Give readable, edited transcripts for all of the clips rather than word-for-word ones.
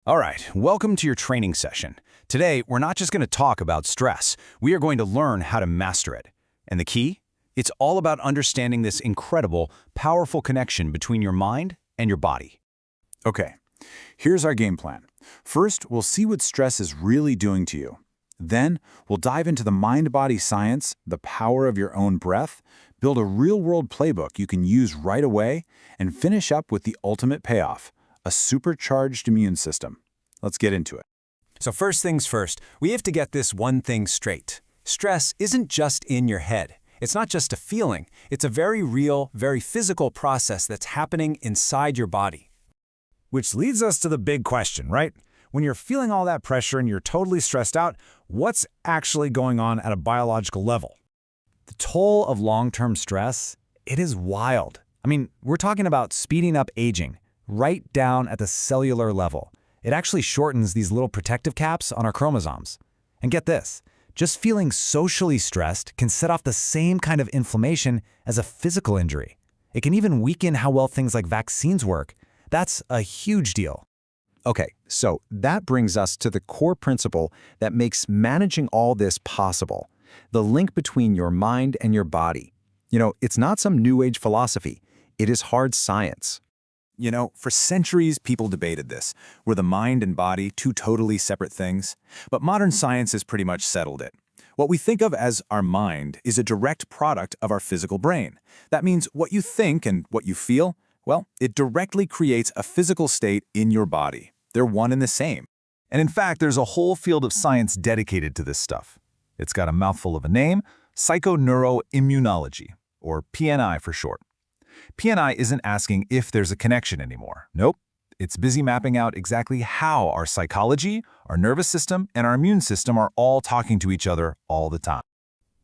All right, welcome to your training session. Today, we're not just going to talk about stress. We are going to learn how to master it. And the key? It's all about understanding this incredible, powerful connection between your mind and your body. Okay, here's our game plan. First, we'll see what stress is really doing to you. Then, we'll dive into the mind-body science, the power of your own breath, build a real-world playbook you can use right away, and finish up with the ultimate payoff, a supercharged immune system. Let's get into it. So first things first, we have to get this one thing straight. Stress isn't just in your head. It's not just a feeling. It's a very real, very physical process that's happening inside your body. Which leads us to the big question, right? When you're feeling all that pressure and you're totally stressed out, what's actually going on at a biological level? The toll of long-term stress, it is wild. I mean, we're talking about speeding up aging, right down at the cellular level. It actually shortens these little protective caps on our chromosomes. And get this, just feeling socially stressed can set off the same kind of inflammation as a physical injury. It can even weaken how well things like vaccines work. That's a huge deal. Okay, so that brings us to the core principle that makes managing all this possible, the link between your mind and your body. It's not some new age philosophy. It is hard science. For centuries, people debated this. Were the mind and body two totally separate things? But modern science has pretty much settled it. What we think of as our mind is a direct product of our physical brain. That means what you think and what you feel, well, it directly creates a physical state in your body. They're one and the same. And in fact, there's a whole field of science dedicated to this stuff. It's got a mouthful of a name, psychoneuroimmunology, or PNI for short. PNI isn't asking if there's a connection anymore. Nope. It's busy mapping out exactly how our psychology, our nervous system, and our immune system are all talking to each other all the time.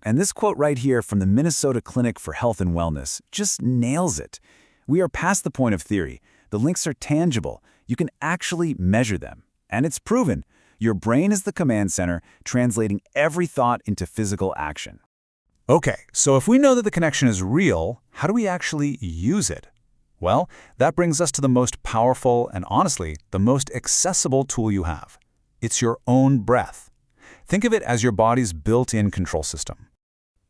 And this quote right here from the Minnesota Clinic for Health and Wellness just nails it. We are past the point of theory. The links are tangible. You can actually measure them. And it's proven. Your brain is the command center, translating every thought into physical action. Okay, so if we know that the connection is real, how do we actually use it? Well, that brings us to the most powerful and honestly, the most accessible tool you have. It's your own breath. Think of it as your body's built-in control system.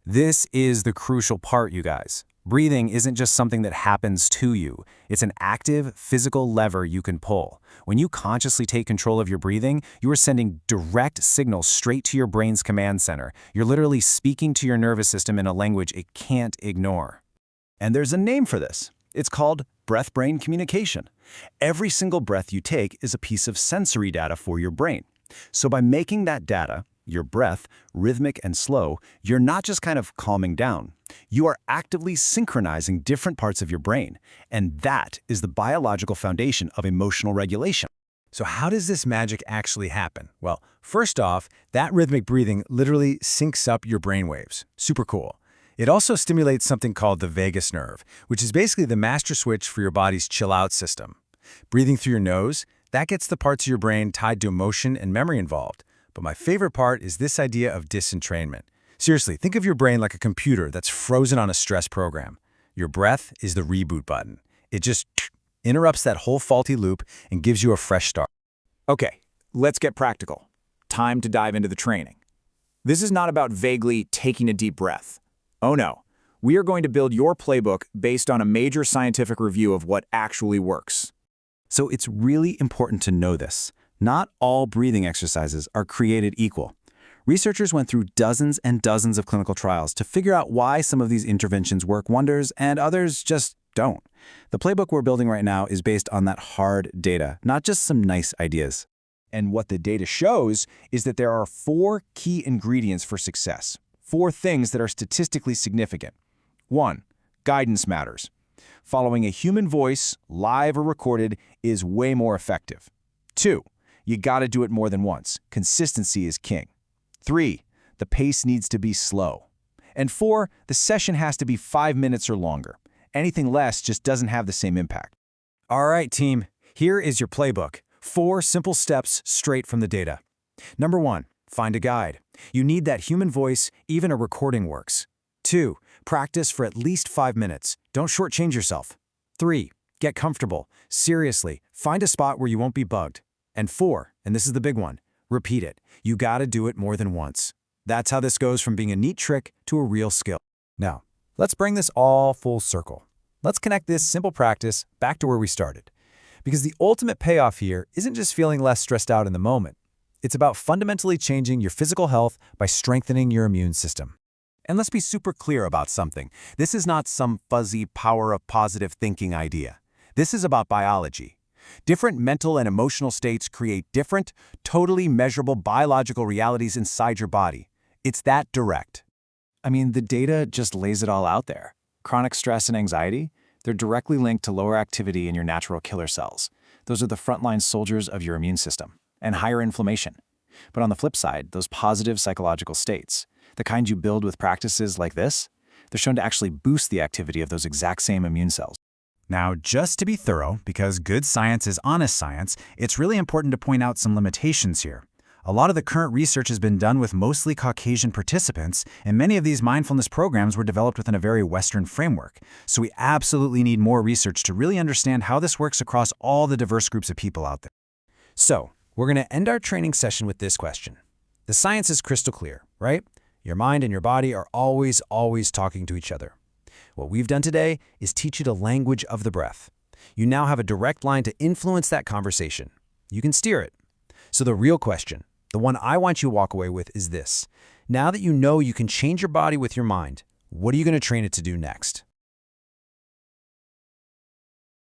This is the crucial part, you guys. Breathing isn't just something that happens to you. It's an active, physical lever you can pull. When you consciously take control of your breathing, you are sending direct signals straight to your brain's command center. You're literally speaking to your nervous system in a language it can't ignore. And there's a name for this. It's called breath-brain communication. Every single breath you take is a piece of sensory data for your brain. So by making that data, your breath, rhythmic and slow, you're not just kind of calming down. You are actively synchronizing different parts of your brain. And that is the biological foundation of emotional regulation. So how does this magic actually happen? Well, first off, that rhythmic breathing literally syncs up your brainwaves. Super cool. It also stimulates something called the vagus nerve, which is basically the master switch for your body's chill-out system. Breathing through your nose, that gets the parts of your brain tied to emotion and memory involved. But my favorite part is this idea of disentrainment. Seriously, think of your brain like a computer that's frozen on a stress program. Your breath is the reboot button. It just interrupts that whole faulty loop and gives you a fresh start. Okay, let's get practical. Time to dive into the training. This is not about vaguely taking a deep breath. Oh no, we are going to build your playbook based on a major scientific review of what actually works. So it's really important to know this. Not all breathing exercises are created equal. Researchers went through dozens and dozens of clinical trials to figure out why some of these interventions work wonders and others just don't. The playbook we're building right now is based on that hard data, not just some nice ideas. And what the data shows is that there are 4 key ingredients for success. 4 things that are statistically significant. 1, guidance matters. Following a human voice, live or recorded, is way more effective. 2, you gotta do it more than once. Consistency is king. 3, the pace needs to be slow. And 4, the session has to be 5 minutes or longer. Anything less just doesn't have the same impact. All right, team, here is your playbook. 4 simple steps straight from the data. Number 1, find a guide. You need that human voice, even a recording works. 2, practice for at least 5 minutes. Don't shortchange yourself. 3, get comfortable. Seriously, find a spot where you won't be bugged. And 4, and this is the big one, repeat it. You gotta do it more than once. That's how this goes from being a neat trick to a real skill. Now, let's bring this all full circle. Let's connect this simple practice back to where we started. Because the ultimate payoff here isn't just feeling less stressed out in the moment. It's about fundamentally changing your physical health by strengthening your immune system. And let's be super clear about something. This is not some fuzzy power of positive thinking idea. This is about biology. Different mental and emotional states create different, totally measurable biological realities inside your body. It's that direct. I mean, the data just lays it all out there. Chronic stress and anxiety, they're directly linked to lower activity in your natural killer cells. Those are the frontline soldiers of your immune system, and higher inflammation. But on the flip side, those positive psychological states, the kind you build with practices like this, they're shown to actually boost the activity of those exact same immune cells. Now, just to be thorough, because good science is honest science, it's really important to point out some limitations here. A lot of the current research has been done with mostly Caucasian participants, and many of these mindfulness programs were developed within a very Western framework. So we absolutely need more research to really understand how this works across all the diverse groups of people out there. So, we're going to end our training session with this question. The science is crystal clear, right? Your mind and your body are always talking to each other. What we've done today is teach you the language of the breath. You now have a direct line to influence that conversation. You can steer it. So the real question, the one I want you to walk away with, is this. Now that you know you can change your body with your mind, what are you going to train it to do next?